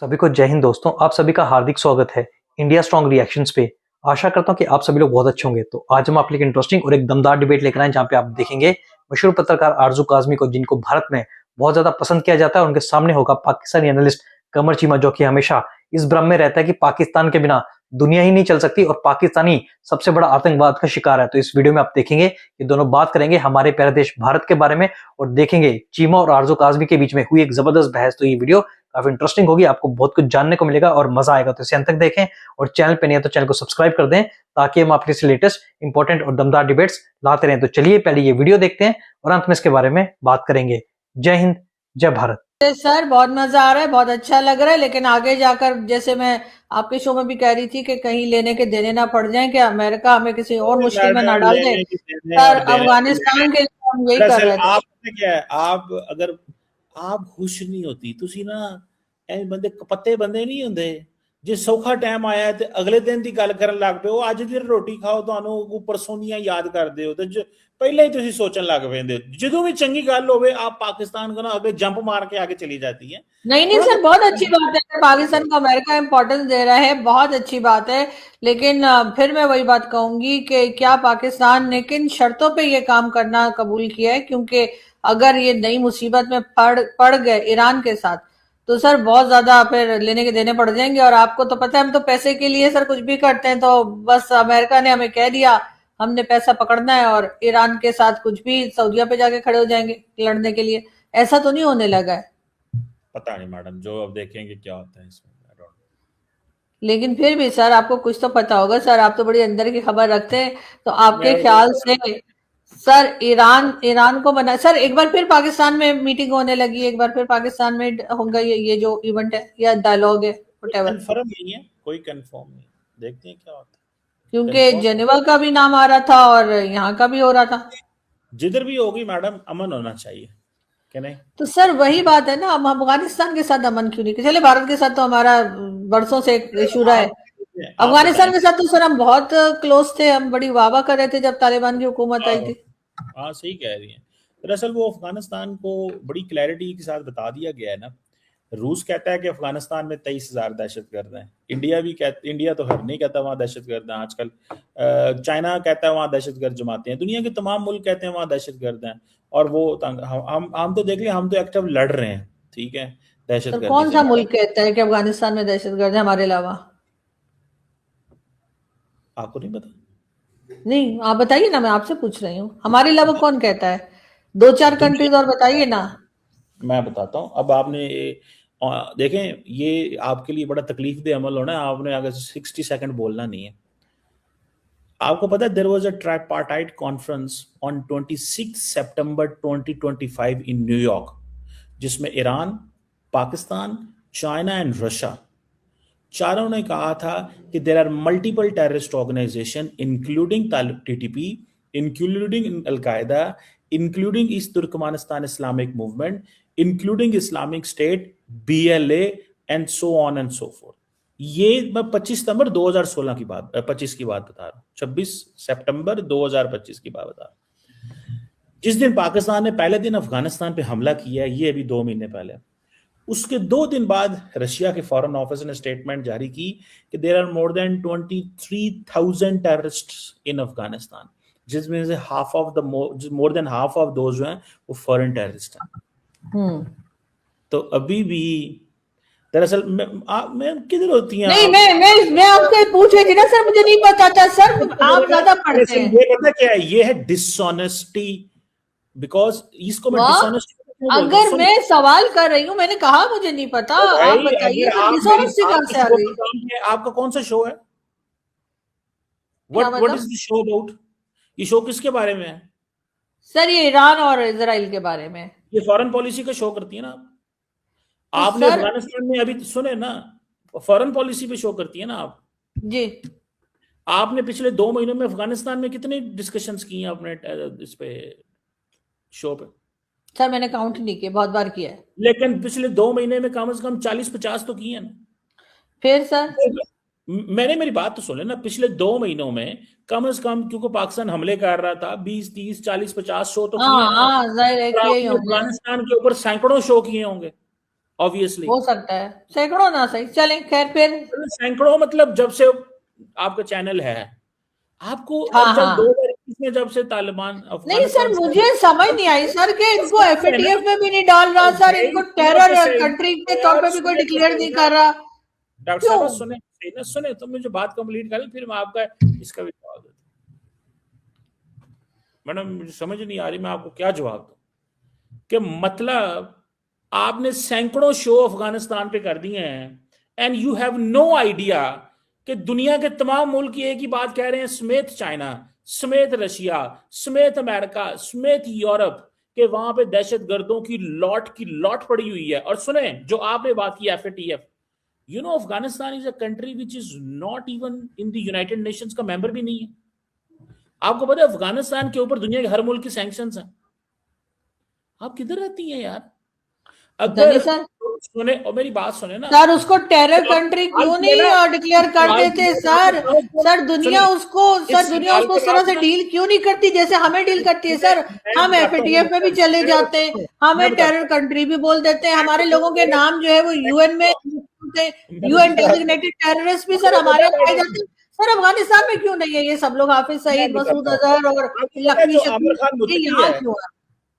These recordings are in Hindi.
सभी को जय हिंद दोस्तों। आप सभी का हार्दिक स्वागत है इंडिया स्ट्रॉन्ग रिएक्शंस पे। आशा करता हूं कि आप सभी लोग बहुत अच्छे होंगे। तो आज हम आपके लिए इंटरेस्टिंग और एक दमदार डिबेट लेकर आए जहां पे आप देखेंगे मशहूर पत्रकार आरजू काज़मी को, जिनको भारत में बहुत ज्यादा पसंद किया जाता है। उनके सामने होगा पाकिस्तानी एनालिस्ट कमर चीमा, जो कि हमेशा इस भ्रम में रहता है कि पाकिस्तान के बिना दुनिया ही नहीं चल सकती और पाकिस्तानी सबसे बड़ा आतंकवाद का शिकार है। तो इस वीडियो में आप देखेंगे कि दोनों बात करेंगे हमारे प्यारे देश भारत के बारे में और देखेंगे चीमा और आरजू काज़मी के बीच में हुई एक जबरदस्त बहस। तो ये वीडियो काफी इंटरेस्टिंग होगी, आपको बहुत कुछ जानने को मिलेगा और मजा आएगा। तो इसे अंत तक देखें और चैनल पे नहीं है तो चैनल को सब्सक्राइब कर दें ताकि हम आपके लिए लेटेस्ट इंपॉर्टेंट और दमदार डिबेट्स लाते रहें। तो चलिए पहले ये वीडियो देखते हैं और अंत में इसके बारे में बात करेंगे। जय हिंद, जय भारत। सर बहुत मजा आ रहा है, बहुत अच्छा लग रहा है, लेकिन आगे जाकर जैसे मैं आपके शो में भी कह रही थी कि कहीं लेने के देने ना पड़ जाएं, कि अमेरिका हमें किसी और मुश्किल में ना मैडम डाल दे। लेने की देने सर और देने अफगानिस्तान के लिए हम यही कर दरअसल रहे थे। आप पता क्या है, आप अगर आप खुश नहीं होती ਤੁਸੀਂ ਨਾ ਐ ਬੰਦੇ ਕਪੱਤੇ ਬੰਦੇ ਨਹੀਂ ਹੁੰਦੇ। ਜੇ ਸੌਖਾ ਟਾਈਮ ਆਇਆ ਹੈ ਤੇ ਅਗਲੇ ਦਿਨ ਦੀ ਗੱਲ ਕਰਨ ਲੱਗ ਪਏ ਹੋ, ਅੱਜ ਦੀ ਰੋਟੀ ਖਾਓ ਤੁਹਾਨੂੰ ਉਹ ਪਰਸੋਂ ਦੀਆਂ ਯਾਦ ਕਰਦੇ ਹੋ ਤੇ ਪਹਿਲਾਂ ਹੀ ਤੁਸੀਂ ਸੋਚਣ ਲੱਗ ਪੈਂਦੇ ਹੋ। ਜਦੋਂ ਵੀ ਚੰਗੀ ਗੱਲ ਹੋਵੇ आप पाकिस्तान को ना आगे जंप मार के आगे चली जाती है। नहीं सर, बहुत अच्छी बात है पाकिस्तान को अमेरिका इंपॉर्टेंस दे रहा है, बहुत अच्छी बात है। लेकिन फिर मैं वही बात कहूंगी कि क्या पाकिस्तान ने किन शर्तों पे ये काम करना कबूल किया है, क्योंकि अगर ये नई मुसीबत में पड़ गए ईरान के साथ तो सर बहुत ज्यादा फिर लेने के देने पड़ जाएंगे। और आपको तो पता है हम तो पैसे के लिए सर कुछ भी करते हैं। तो बस अमेरिका ने हमें कह दिया हमने पैसा पकड़ना है और ईरान के साथ कुछ भी सऊदीया पे जाके खड़े हो जाएंगे लड़ने के लिए। ऐसा तो नहीं होने लगा है। पता नहीं मैडम, जो अब देखेंगे क्या होता है इसमें। लेकिन फिर भी सर आपको कुछ तो पता होगा सर, आप तो बड़ी अंदर की खबर रखते हैं। तो आपके मैं ख्याल से सर ईरान को बना सर एक बार फिर पाकिस्तान में मीटिंग होने लगी, एक बार फिर पाकिस्तान में होगा ये जो इवेंट है या डायलॉग है व्हाटएवर। कंफर्म नहीं है, कोई कंफर्म नहीं, देखते हैं क्या होता है। क्योंकि जेनेवा का भी नाम आ रहा था और यहाँ का भी हो रहा था। जिधर भी होगी मैडम अमन होना चाहिए, क्या नहीं? तो सर वही बात है ना, हम अफगानिस्तान के साथ अमन क्यों नहीं? चले भारत के साथ तो हमारा बरसों से एक इशू रहा है। आप अफगानिस्तान के साथ तो सर हम बहुत क्लोज थे, हम बड़ी वाह वाह कर रहे थे जब तालिबान की हुकूमत आई थी। हाँ सही कह रही हैं। दरअसल वो अफगानिस्तान को बड़ी क्लैरिटी के साथ बता दिया गया है ना। रूस कहता है कि अफगानिस्तान में 23,000 दहशतगर्द हैं। इंडिया तो हर नहीं कहता वहाँ दहशतगर्द हैं आजकल। चाइना कहता है वहाँ दहशतगर्द जमाते हैं। दुनिया के तमाम मुल्क कहते हैं वहाँ दहशतगर्द हैं। और वो हम तो देख लिया, हम तो एक्टिव लड़ रहे हैं, ठीक है, दहशतगर्द। कौन सा मुल्क कहता है कि अफगानिस्तान में दहशतगर्द है हमारे अलावा? आपको नहीं पता? नहीं आप बताइए ना, मैं आपसे पूछ रही हूँ, हमारे अलावा कौन कहता है? 2-4 कंट्रीज और बताइए ना। मैं बताता हूँ। अब आपने देखें, ये आपके लिए बड़ा तकलीफ दे अमल होना है। आपने अगर 60 सेकंड बोलना नहीं है। आपको पता है there was a tripartite conference on 26 सितंबर 2025 इन न्यूयॉर्क, जिसमें Iran, Pakistan, China and Russia चारों ने कहा था कि there are multiple terrorist organization including TTP, including Al Qaeda, including east Turkmenistan Islamic movement, including Islamic state, BLA and so on and so forth. ये मैं 25 सितंबर 2016 की बात 25 की बात बता रहा हूँ। 26 सितंबर 2025 की बात बता रहा हूँ। जिस दिन पाकिस्तान ने पहले दिन अफगानिस्तान पे हमला किया, ये अभी 2 महीने पहले, उसके 2 दिन बाद रशिया के फॉरेन ऑफिस ने स्टेटमेंट जारी की कि there are more than 23,000 terrorists in Afghanistan, जिसमें से more than half of those जो हैं वो फॉरेन टेररिस्ट हैं। तो अभी भी दरअसल मैं किधर होती हैं? नहीं मैं आपसे पूछ रही थी ना सर, मुझे नहीं पता था सर, आप ज्यादा पढ़ते हैं। ये पता क्या है, ये है डिसऑनेस्टी, बिकॉज इसको मैं डिसऑनेस्टी अगर मैं सवाल कर रही हूँ, मैंने कहा मुझे नहीं पता, आप बताइए डिसऑनेस्टी कहाँ से आ गई? आपका कौन सा शो है? What is the show about? ये शो किसके बारे में है? सर ये ईरान और इजराइल के बारे में। ये फॉरेन पॉलिसी का शो करती है ना आपने अफगानिस्तान में अभी सुने ना, फॉरेन पॉलिसी पे शो करती है ना आप जी। आपने पिछले 2 महीनों में अफगानिस्तान में कितनी डिस्कशंस की हैं आपने इस पे शो पे? सर मैंने काउंट नहीं किया, बहुत बार किया है। लेकिन पिछले 2 महीने में कम से कम 40-50 तो की है ना। फिर सर मैंने मेरी बात तो सुन लेना, पिछले 2 महीनों में कम से कम, क्योंकि पाकिस्तान हमले कर रहा था, 20, 30, 40, 50 शो तो किए हैं ना। अफगानिस्तान के ऊपर सैकड़ों शो किए होंगे ऑब्वियसली। हो सकता है, सैकड़ों ना सही, चले खैर फिर। सैकड़ों मतलब जब से आपका चैनल है आपको, और हाँ जब हाँ, 2021 में जब से तालिबान नहीं सर, अफगानिस्तान मुझे समझ नहीं आई सर कि इनको सही है ना। एफएटीएफ में भी नहीं डाल रहा सर, भाई इनको सुनो तो टेरर सही कंट्री के तौर यार, पे भी कोई सुने तो डिक्लेयर सही नहीं ना कर रहा। डॉक्टर क्यों? साहब, सुने सही ना, सुने तो मुझे बात कंप्लीट करें, फिर मैं आपका इसका भी जवाब देता हूं। मैडम मुझे समझ नहीं आ रही मैं आपको क्या जवाब दूं कि मतलब आपने सैकड़ों शो अफगानिस्तान पे कर दिए हैं and you have no idea कि दुनिया के तमाम मुल्क एक ही बात कह रहे हैं, समेत चाइना, समेत रशिया, समेत अमेरिका, समेत यूरोप, के वहां पे दहशत गर्दों की लॉट पड़ी हुई है। और सुने जो आपने बात की FATF, you know Afghanistan is a country which is not even in the United Nations का मेंबर भी नहीं है। आपको पता है अफगानिस्तान के ऊपर दुनिया के हर मुल्क की सैंक्शंस हैं। आप किधर रहती हैं यार? पता नहीं अगर सर। सुने और मेरी बात सुने ना, सर उसको टेरर तो आप कंट्री सवाल क्यों किए नहीं ना, डिक्लेयर कर सवाल देते किए मैं सर? बताऊं क्यों? सर दुनिया सुने उसको, इस सर दुनिया सवाल उसको के उस तरह जवाब से ना, डील क्यों नहीं करती जैसे हमें डील करती है सुने सर? मैं हम बताता हूँ, एफएटीएफ में भी चले मेरे जाते हैं, सुनो, हमें मैं टेरर बताता हूँ, कंट्री भी बोल देते हैं, मैं हमारे बताता लोगों हूँ, के नाम जो है वो यूएन में, मैंने यूएन बताया था, डेजिग्नेटेड टेररिस्ट भी सर आपको हमारे पता है यहाँ पाए मैडम, जाते हैं। सर अफगानिस्तान में क्यों नहीं है ये सब लोग? हाफिज मैं सईद, मसूद बताता हूँ। अजहर और आपको पता है लखवी जो शक्वी, आमिर खान ये मुत्तकी यहाँ है, क्यों है?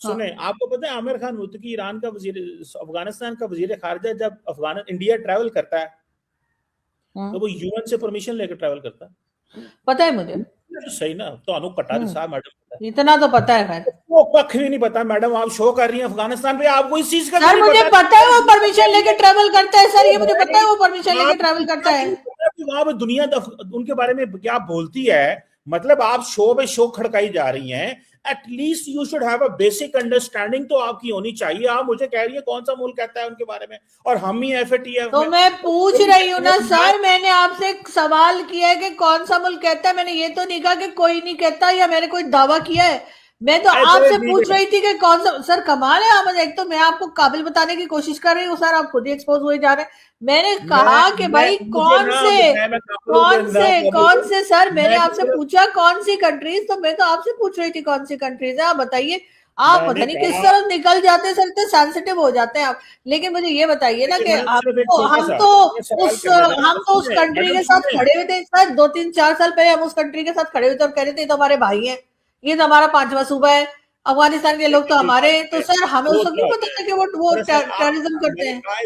हाँ। सुने आपको पता है आमिर खान मुत्तकी ईरान का वजीर, अफगानिस्तान का वजीर खारजा, जब अफगान इंडिया ट्रैवल करता है तो हम्म, वो यूएन से परमिशन लेकर ट्रैवल करता है। पता है मुझे। तो सही ना, तो अनु कटारी साहब मैडम पता है। इतना तो पता है खैर। वो कख भी नहीं पता मैडम, आप शो कर रही हैं अफगानिस्तान पे, आपको इस चीज का भी सर नहीं मुझे पता पता है वो परमिशन लेके है। ट्रेवल करता है सर, ओ ये मुझे पता भाई, है वो परमिशन लेके ट्रेवल आपको करता क्या है। नहीं पता कि वहां पे दुनिया उनके बारे में क्या बोलती है? मतलब आप शो पे शो खड़काई जा रही हैं। At least you should have a basic understanding तो आपकी होनी चाहिए। आप मुझे कह रही है कौन सा मुल्क कहता है उनके बारे में, और हम ही एफएटीएफ तो में मैं तो पूछ वो भी रही हूँ कहती है ना कि सर, यार, मैंने आपसे एक सवाल किया है कि कौन सा मुल्क कहता है, मैंने ये तो नहीं कहा कि कोई नहीं कहता या मैंने कोई दावा किया है। मैं तो अरे चलो आपसे ठीक पूछ है, रही थी कि कौन सा। सर कमाल है आप, एक तो मैं आपको काबिल बताने की कोशिश कर रही हूँ सर, आप खुद ही एक्सपोज हुए जा रहे हैं। मैंने मैं कहा कि मैं भाई मुझे ना मैं काबुल कौन ना से काबुल कौन हूँ। से सर, मैंने मैं तो आपसे सिर्फ पूछा कौन सी कंट्रीज, तो मैं तो आपसे पूछ रही थी कौन सी कंट्रीज है, आप बताइए। आप पता मैंने नहीं किस कहा, तरफ निकल जाते हैं सर, इतने सेंसिटिव हो जाते हैं आप। लेकिन मुझे ये बताइए ना कि मैंने सिर्फ एक आपको, छोटा हम सा तो मैं सवाल उस करने देना, हम तो उस सुने कंट्री मैडम के साथ सुने। खड़े हुए थे सर, 2 3 4 साल पहले हम उस कंट्री के साथ खड़े हुए थे और कह रहे थे ये तो हमारे भाई हैं, ये तो हमारा 5वां सूबा है, अफगानिस्तान के लोग तो देखिए, हमारे हैं। तो सर हमें वो उस वक्त क्या नहीं होता पता है, था कि वो दरअसल आप टेररिज्म करते मैंने हैं। कहा है,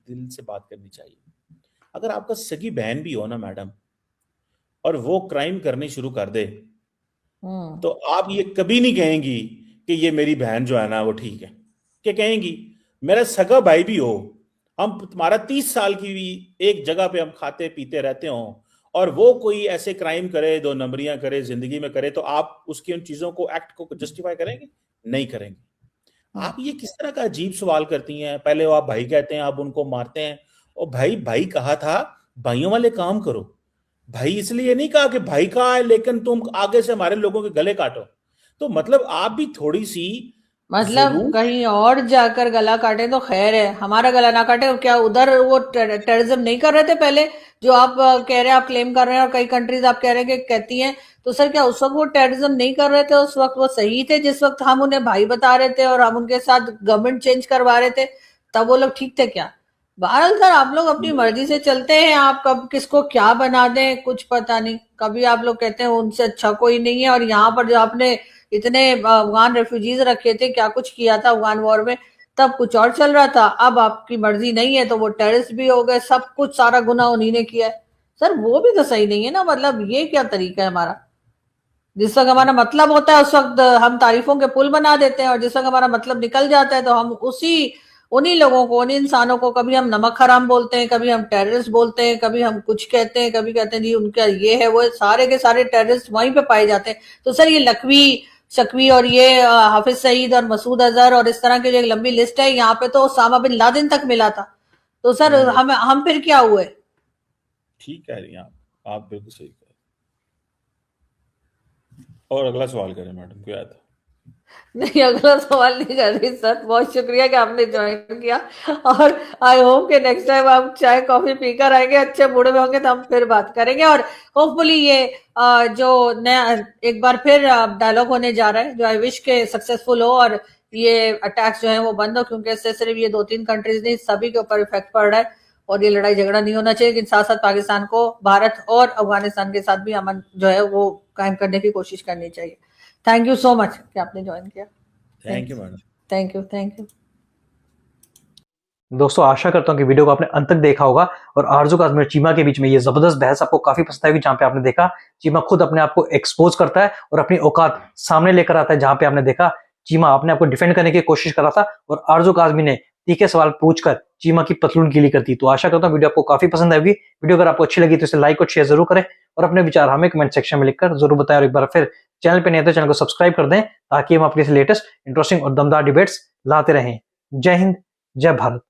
दिल से बात करनी चाहिए। अगर आपका सगी बहन भी हो ना मैडम, और वो क्राइम करने शुरू कर दे, हम्म। तो आप ये कभी नहीं कहेंगी कि ये मेरी बहन जो है ना वो ठीक है। क्या कहेंगी? मेरा सगा भाई भी हो, हम तुम्हारा 30 साल की भी एक जगह पे हम खाते पीते रहते हो, और वो कोई ऐसे क्राइम करे, 2 नंबरियां करे, जिंदगी में करे, तो आप उसकी उन चीजों को, एक्ट को जस्टिफाई करेंगे? नहीं करेंगे। हम्म। आप ये किस तरह का अजीब सवाल करती हैं? पहले वो आप भाई कहते हैं, आप उनको मारते हैं। और भाई भाई कहा था, भाइयों वाले काम करो। भाई इसलिए नहीं कहा कि भाई कहा है लेकिन तुम आगे से हमारे लोगों के गले काटो। तो मतलब आप भी थोड़ी सी मतलब जरूर, कहीं और जाकर गला काटे तो खैर है, हमारा गला ना काटे। और क्या उधर वो टेररिज्म नहीं कर रहे थे पहले, जो आप कह रहे हैं, आप क्लेम कर रहे हैं, और कई कंट्रीज आप कह रहे हैं कि कहती हैं, तो सर क्या उस वक्त वो टेररिज्म नहीं कर रहे थे? उस वक्त वो सही थे जिस वक्त हम उन्हें भाई बता रहे थे और हम उनके साथ गवर्नमेंट चेंज करवा रहे थे, तब वो लोग ठीक थे क्या? बहरहाल सर आप लोग अपनी मर्जी से चलते हैं, आप कब किसको क्या बना दें कुछ पता नहीं। कभी आप लोग कहते हैं उनसे अच्छा कोई नहीं है, और यहाँ पर जो आपने इतने अफगान रेफ्यूजीज रखे थे, क्या कुछ किया था अफगान वॉर में, तब कुछ और चल रहा था, अब आपकी मर्जी नहीं है तो वो टेररिस्ट भी हो गए, सब कुछ सारा गुनाह उन्हीं ने किया है। सर वो भी तो सही नहीं है ना, मतलब ये क्या तरीका है हमारा? जिस वक्त हमारा मतलब होता है उस वक्त हम तारीफों के पुल बना देते हैं, और जिस वक्त हमारा मतलब निकल जाता है तो हम उन्हीं लोगों को, उन्हीं इंसानों को, कभी हम नमक हराम बोलते हैं, कभी हम टेररिस्ट बोलते हैं, कभी हम कुछ कहते हैं, कभी कहते हैं जी उनका ये है वो है, सारे के सारे टेररिस्ट वहीं पे पाए जाते हैं। तो सर ये लखवी शकवी और ये हाफिज सईद और मसूद अजहर और इस तरह की जो एक लंबी लिस्ट है, यहाँ पे तो ओसामा बिन लादेन तक मिला था। तो सर हम फिर क्या हुए? ठीक कह रही हैं आप बिल्कुल सही कह रही हैं। और अगला सवाल करें मैडम, क्या था? नहीं अगला सवाल नहीं कर रही सर, बहुत शुक्रिया कि आपने ज्वाइन किया, और आई होप कि नेक्स्ट टाइम आप चाय कॉफी पीकर आएंगे, अच्छे मूड में होंगे तो हम फिर बात करेंगे। और होपफुली ये जो नया एक बार फिर डायलॉग होने जा रहा है, जो आई विश के सक्सेसफुल हो, और ये अटैक्स जो है वो बंद हो, क्योंकि इससे सिर्फ ये 2-3 कंट्रीज नहीं, सभी के ऊपर इफेक्ट पड़ रहा है और ये लड़ाई झगड़ा नहीं होना चाहिए। लेकिन साथ साथ पाकिस्तान को भारत और अफगानिस्तान के साथ भी अमन जो है वो कायम करने की कोशिश करनी चाहिए। थैंक यू सो मच कि आपने ज्वाइन किया। Thank you madam. Thank you. दोस्तों आशा करता हूं कि वीडियो को आपने अंत तक देखा होगा और आरजू काज़मी और चीमा के बीच में ये जबरदस्त बहस आपको काफी पसंद आएगी, जहां पे आपने देखा चीमा खुद अपने आप को एक्सपोज करता है और अपनी औकात सामने लेकर आता है, जहां पे आपने देखा चीमा अपने आप को डिफेंड करने की कोशिश कर रहा था और आरजू काज़मी ने तीखे सवाल पूछकर चीमा की पतलून गीली कर दी। तो आशा करता हूं वीडियो आपको काफी पसंद आएगी। वीडियो अगर आपको अच्छी लगी तो इसे लाइक और शेयर जरूर करें और अपने विचार हमें कमेंट सेक्शन में लिखकर जरूर बताएं। और एक बार फिर चैनल पे नहीं है तो चैनल को सब्सक्राइब कर दें ताकि हम अपने लेटेस्ट इंटरेस्टिंग और दमदार डिबेट्स लाते रहें। जय हिंद, जय भारत।